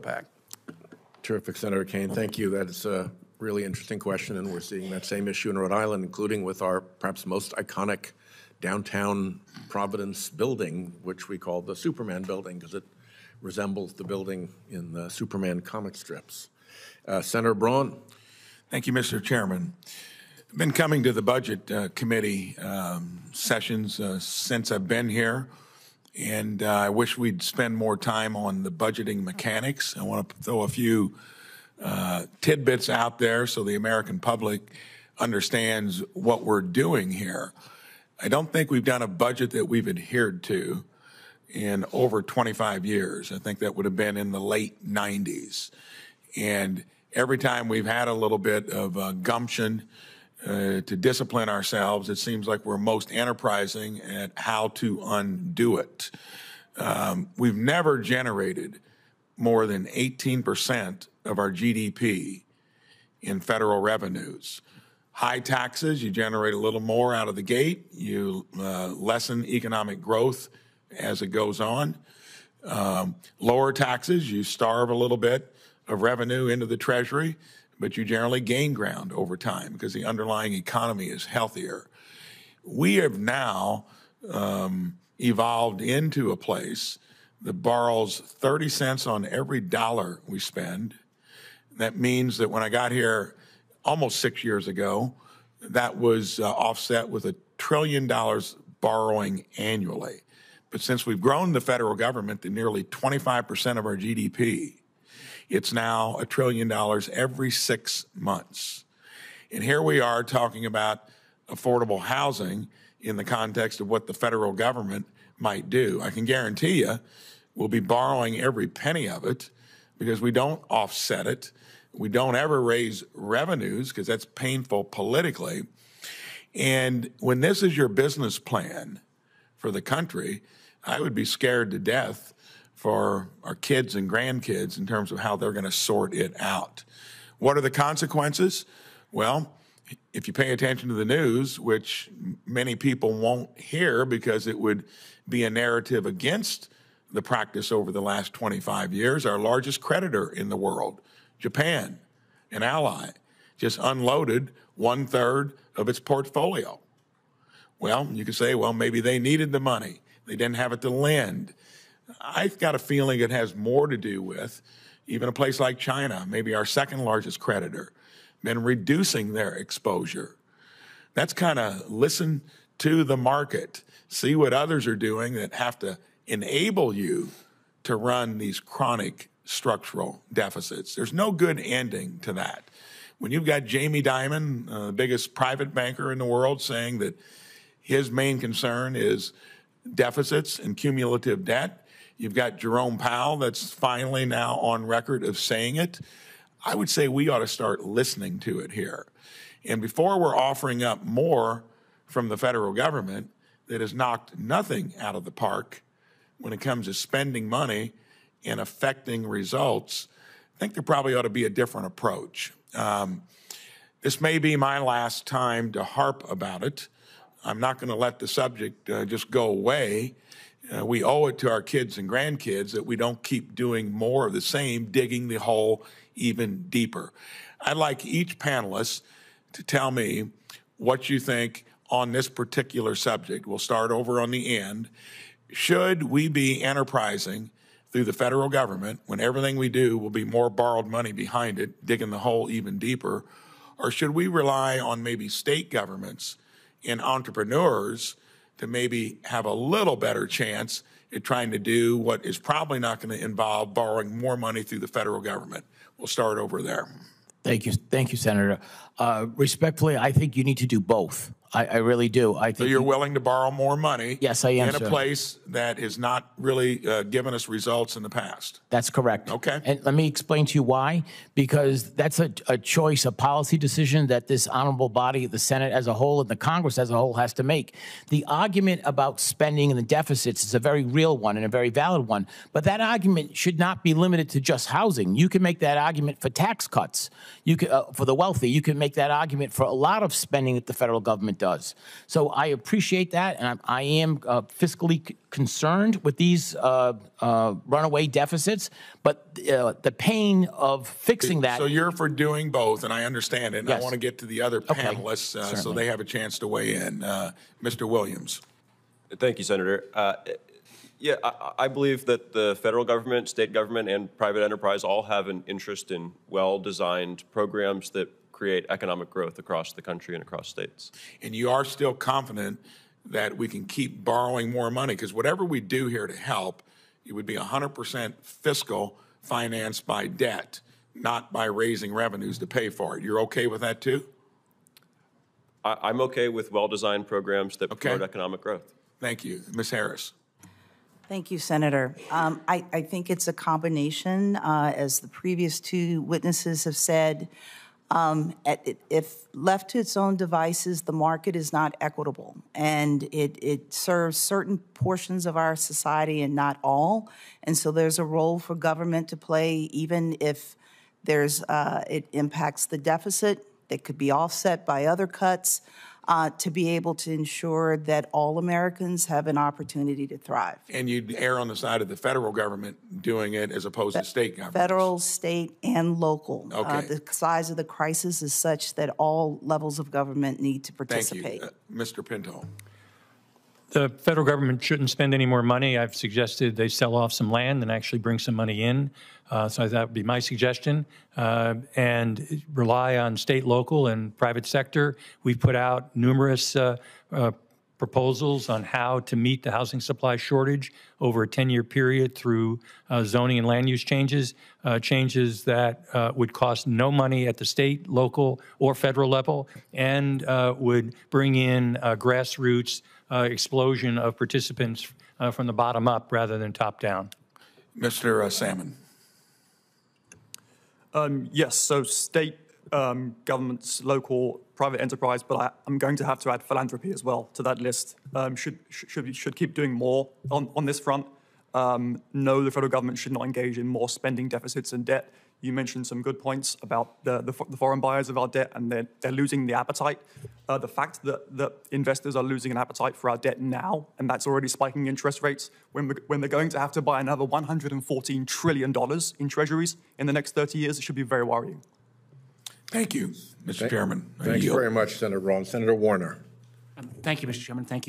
impact? Terrific, Senator Kane. Thank you. That is a really interesting question, and we're seeing that same issue in Rhode Island, including with our perhaps most iconic downtown Providence building, which we call the Superman building because it resembles the building in the Superman comic strips. Senator Braun. Thank you, Mr. Chairman. I've been coming to the Budget Committee sessions since I've been here, and I wish we'd spend more time on the budgeting mechanics. I want to throw a few tidbits out there so the American public understands what we're doing here. I don't think we've done a budget that we've adhered to in over 25 years. I think that would have been in the late 90s. And every time we've had a little bit of gumption to discipline ourselves, it seems like we're most enterprising at how to undo it. We've never generated more than 18% of our GDP in federal revenues. High taxes, you generate a little more out of the gate. You lessen economic growth as it goes on. Lower taxes, you starve a little bit of revenue into the Treasury, but you generally gain ground over time because the underlying economy is healthier. We have now evolved into a place that borrows 30 cents on every dollar we spend. That means that when I got here almost 6 years ago, that was offset with $1 trillion borrowing annually. But since we've grown the federal government to nearly 25% of our GDP, it's now $1 trillion every 6 months. And here we are talking about affordable housing in the context of what the federal government might do. I can guarantee you we'll be borrowing every penny of it because we don't offset it. We don't ever raise revenues because that's painful politically. And when this is your business plan for the country, I would be scared to death for our kids and grandkids in terms of how they're going to sort it out. What are the consequences? Well, if you pay attention to the news, which many people won't hear because it would be a narrative against the practice over the last 25 years, our largest creditor in the world, Japan, an ally, just unloaded 1/3 of its portfolio. Well, you could say, well, maybe they needed the money. They didn't have it to lend. I've got a feeling it has more to do with even a place like China, maybe our second largest creditor, been reducing their exposure. That's kind of listen to the market, see what others are doing that have to enable you to run these chronic structural deficits. There's no good ending to that. When you've got Jamie Dimon, the biggest private banker in the world, saying that his main concern is deficits and cumulative debt, you've got Jerome Powell that's finally now on record of saying it, I would say we ought to start listening to it here. And before we're offering up more from the federal government that has knocked nothing out of the park when it comes to spending money and affecting results, I think there probably ought to be a different approach. This may be my last time to harp about it. I'm not going to let the subject just go away. We owe it to our kids and grandkids that we don't keep doing more of the same, digging the hole even deeper. I'd like each panelist to tell me what you think on this particular subject. We'll start over on the end. Should we be enterprising through the federal government when everything we do will be more borrowed money behind it, digging the hole even deeper? Or should we rely on maybe state governments and entrepreneurs to maybe have a little better chance at trying to do what is probably not going to involve borrowing more money through the federal government? We'll start over there. Thank you, Senator. Respectfully, I think you need to do both. I really do. I think so. You're willing to borrow more money? Yes, I am, in a sir. place that has not really given us results in the past. That's correct. Okay. And let me explain to you why. Because that's a choice, a policy decision that this honorable body, the Senate as a whole and the Congress as a whole has to make. The argument about spending and the deficits is a very real one and a very valid one. But that argument should not be limited to just housing. You can make that argument for tax cuts. You can, for the wealthy. You can make that argument for a lot of spending that the federal government does. So I appreciate that, and I am fiscally concerned with these runaway deficits, but the pain of fixing that. So you're for doing both, and I understand it. And I Yes. want to get to the other panelists so Certainly. they have a chance to weigh in. Mr. Williams. Thank you, Senator. Yeah, I believe that the federal government, state government, and private enterprise all have an interest in well-designed programs that create economic growth across the country and across states. And you are still confident that we can keep borrowing more money? Because whatever we do here to help, it would be 100% fiscal financed by debt, not by raising revenues to pay for it. You're okay with that too? I'm okay with well-designed programs that promote economic growth. Thank you. Ms. Harris. Thank you, Senator. I think it's a combination, as the previous two witnesses have said. If left to its own devices, the market is not equitable, and it serves certain portions of our society and not all. And so there's a role for government to play, even if it impacts the deficit that could be offset by other cuts, to be able to ensure that all Americans have an opportunity to thrive. And you'd err on the side of the federal government doing it as opposed to state governments? Federal, state, and local. Okay. The size of the crisis is such that all levels of government need to participate. Thank you. Mr. Pinto. The federal government shouldn't spend any more money. I've suggested they sell off some land and actually bring some money in. So that would be my suggestion. And rely on state, local, and private sector. We've put out numerous proposals on how to meet the housing supply shortage over a 10-year period through zoning and land use changes, changes that would cost no money at the state, local, or federal level, and would bring in grassroots explosion of participants from the bottom up rather than top down. Mr. Salmon. Yes, so state governments, local, private enterprise, but I'm going to have to add philanthropy as well to that list. Should keep doing more on this front. No, the federal government should not engage in more spending deficits and debt. You mentioned some good points about the foreign buyers of our debt, and they're losing the appetite. The fact that investors are losing an appetite for our debt now, and that's already spiking interest rates, when they're going to have to buy another $114 trillion in treasuries in the next 30 years, it should be very worrying. Thank you, Mr. Chairman. Thanks very much, Senator Braun. Senator Warner. Thank you, Mr. Chairman. Thank you.